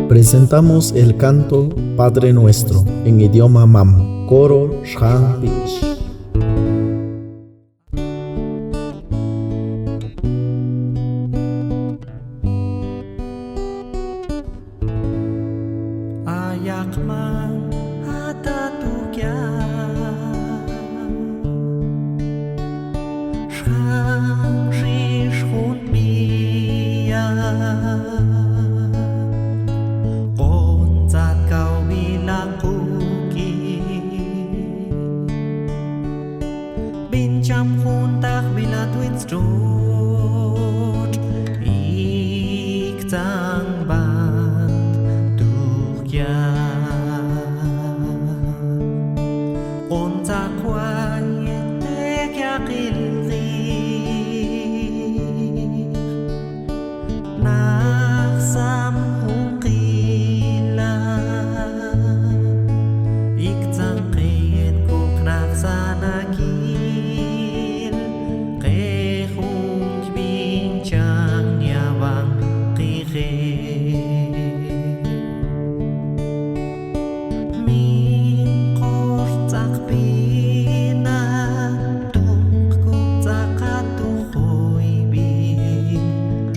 Presentamos el canto Padre Nuestro en idioma Mam, coro Shang Pich. Ayakman atatukya Shang shishun biya Konzat kau bilang kuki Bincam huntak bila tweet strot Iktang band tukya Konzat kwayetek yakilri Naksam hungkila Iktang kayen kuk naksanakil Kehung bincang yawang kire Min kortak pina Tungkuk zakatuhoy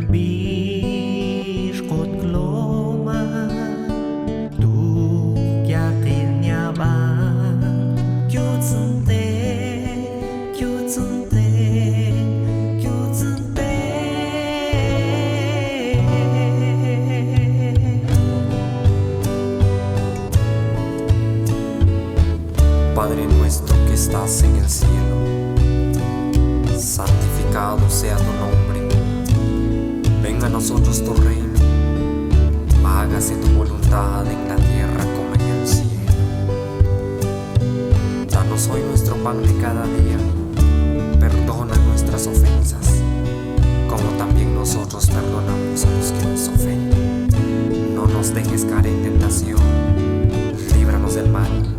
Bishkot gloma Tuk yakil nyabang Kyutsente Kyutsente Kyutsente Padre nuestro que estás en el cielo, santificado sea tu nombre. Venga a nosotros tu reino, hágase tu voluntad en la tierra como en el cielo. Danos hoy nuestro pan de cada día, perdona nuestras ofensas, como también nosotros perdonamos a los que nos ofenden. No nos dejes caer en tentación, líbranos del mal.